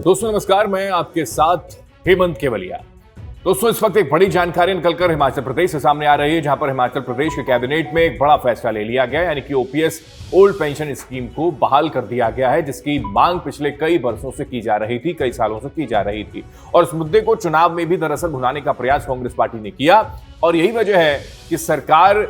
दोस्तों नमस्कार, मैं आपके साथ हेमंत केवलिया। दोस्तों इस वक्त एक बड़ी जानकारी निकलकर हिमाचल प्रदेश से सामने आ रही है, जहां पर हिमाचल प्रदेश के कैबिनेट में एक बड़ा फैसला ले लिया गया, यानी कि ओपीएस ओल्ड पेंशन स्कीम को बहाल कर दिया गया है, जिसकी मांग पिछले कई वर्षों से की जा रही थी, कई सालों से की जा रही थी। और इस मुद्दे को चुनाव में भी दरअसल भुनाने का प्रयास कांग्रेस पार्टी ने किया, और यही वजह है कि सरकार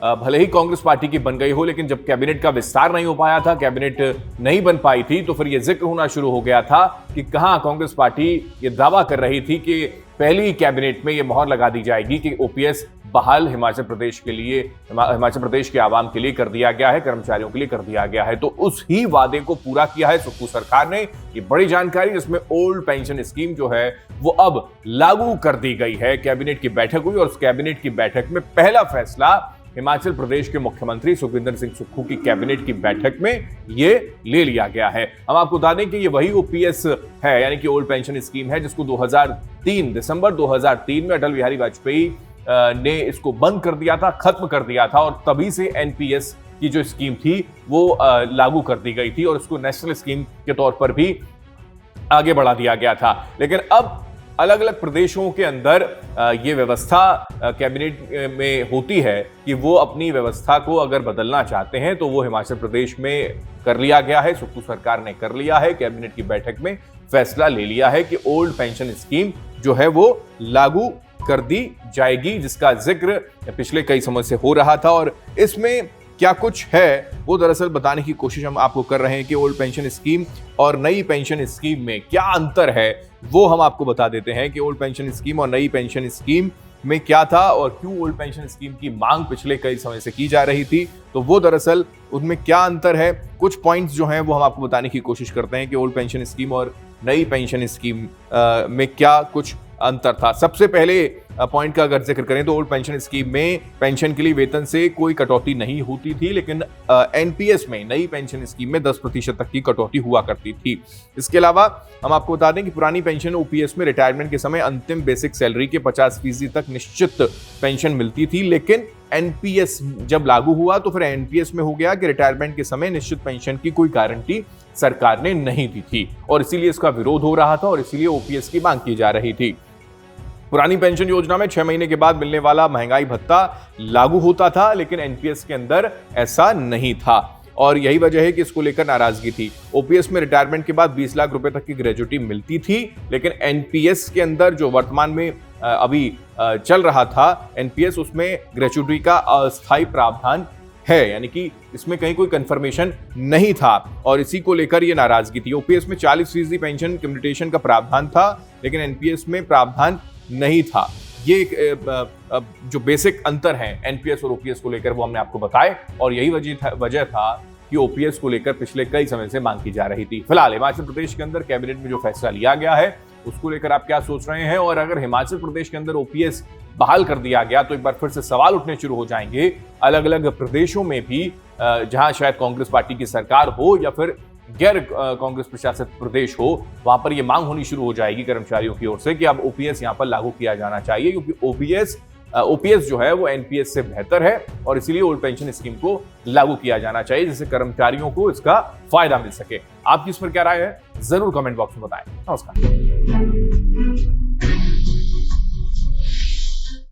भले ही कांग्रेस पार्टी की बन गई हो, लेकिन जब कैबिनेट का विस्तार नहीं हो पाया था, कैबिनेट नहीं बन पाई थी, तो फिर यह जिक्र होना शुरू हो गया था कि कहां कांग्रेस पार्टी ये दावा कर रही थी कि पहली कैबिनेट में यह मोहर लगा दी जाएगी कि ओपीएस बहाल हिमाचल प्रदेश के लिए, हिमाचल प्रदेश के आवाम के लिए कर दिया गया है, कर्मचारियों के लिए कर दिया गया है। तो उस ही वादे को पूरा किया है सुक्खू सरकार ने। ये बड़ी जानकारी, जिसमें ओल्ड पेंशन स्कीम जो है वो अब लागू कर दी गई है। कैबिनेट की बैठक हुई और उस कैबिनेट की बैठक में पहला फैसला हिमाचल प्रदेश के मुख्यमंत्री सुखविंदर सिंह सुक्खू की कैबिनेट की बैठक में ये ले लिया गया है। हम आपको बता दें कि ये वही ओपीएस है, यानी कि ओल्ड पेंशन स्कीम है, जिसको दिसंबर 2003 में अटल बिहारी वाजपेयी ने इसको बंद कर दिया था, खत्म कर दिया था, और तभी से एनपीएस की जो स्कीम थी वो लागू कर दी गई थी और उसको नेशनल स्कीम के तौर पर भी आगे बढ़ा दिया गया था। लेकिन अब अलग अलग प्रदेशों के अंदर ये व्यवस्था कैबिनेट में होती है कि वो अपनी व्यवस्था को अगर बदलना चाहते हैं, तो वो हिमाचल प्रदेश में कर लिया गया है, सुक्खू सरकार ने कर लिया है। कैबिनेट की बैठक में फैसला ले लिया है कि ओल्ड पेंशन स्कीम जो है वो लागू कर दी जाएगी, जिसका जिक्र पिछले कई समय से हो रहा था। और इसमें क्या कुछ है वो दरअसल बताने की कोशिश हम आपको कर रहे हैं कि ओल्ड पेंशन स्कीम और नई पेंशन स्कीम में क्या अंतर है, वो हम आपको बता देते हैं कि ओल्ड पेंशन स्कीम और नई पेंशन स्कीम में क्या था और क्यों ओल्ड पेंशन स्कीम की मांग पिछले कई समय से की जा रही थी। तो वो दरअसल उनमें क्या अंतर है, कुछ पॉइंट्स जो हैं वो हम आपको बताने की कोशिश करते हैं कि ओल्ड पेंशन स्कीम और नई पेंशन स्कीम में क्या कुछ अंतर था। सबसे पहले पॉइंट का अगर जिक्र करें तो ओल्ड पेंशन स्कीम में पेंशन के लिए वेतन से कोई कटौती नहीं होती थी, लेकिन एनपीएस में, नई पेंशन स्कीम में 10% तक की कटौती हुआ करती थी। इसके अलावा हम आपको बता दें कि पुरानी पेंशन ओपीएस में रिटायरमेंट के समय अंतिम बेसिक सैलरी के 50% तक निश्चित पेंशन मिलती थी, लेकिन एनपीएस जब लागू हुआ तो फिर एनपीएस में हो गया कि रिटायरमेंट के समय निश्चित पेंशन की कोई गारंटी सरकार ने नहीं दी थी, और इसीलिए इसका विरोध हो रहा था और इसीलिए ओपीएस की मांग की जा रही थी। पुरानी पेंशन योजना में 6 महीने के बाद मिलने वाला महंगाई भत्ता लागू होता था, लेकिन एनपीएस के अंदर ऐसा नहीं था, और यही वजह है कि इसको लेकर नाराजगी थी। ओपीएस में रिटायरमेंट के बाद 20 लाख रुपए तक की ग्रेजुटी मिलती थी, लेकिन एनपीएस के अंदर जो वर्तमान में अभी चल रहा था एनपीएस, उसमें ग्रेजुटी का अस्थायी प्रावधान है, यानी कि इसमें कहीं कोई कंफर्मेशन नहीं था, और इसी को लेकर ये नाराजगी थी। ओपीएस में 40% पेंशन कम्युटेशन का प्रावधान था, लेकिन एनपीएस में प्रावधान नहीं था। ये एक जो बेसिक अंतर है एनपीएस और ओपीएस को लेकर, वो हमने आपको बताए, और यही वजह था कि ओपीएस को लेकर पिछले कई समय से मांग की जा रही थी। फिलहाल हिमाचल प्रदेश के अंदर कैबिनेट में जो फैसला लिया गया है उसको लेकर आप क्या सोच रहे हैं, और अगर हिमाचल प्रदेश के अंदर ओपीएस बहाल कर दिया गया तो एक बार फिर से सवाल उठने शुरू हो जाएंगे अलग अलग प्रदेशों में भी, जहां शायद कांग्रेस पार्टी की सरकार हो या फिर गैर कांग्रेस प्रशासित प्रदेश हो, वहां पर यह मांग होनी शुरू हो जाएगी कर्मचारियों की ओर से कि अब ओपीएस यहां पर लागू किया जाना चाहिए, क्योंकि ओपीएस जो है वो एनपीएस से बेहतर है, और इसीलिए ओल्ड पेंशन स्कीम को लागू किया जाना चाहिए, जिससे कर्मचारियों को इसका फायदा मिल सके। आपकी इस पर क्या राय है, जरूर कमेंट बॉक्स में बताएं। नमस्कार।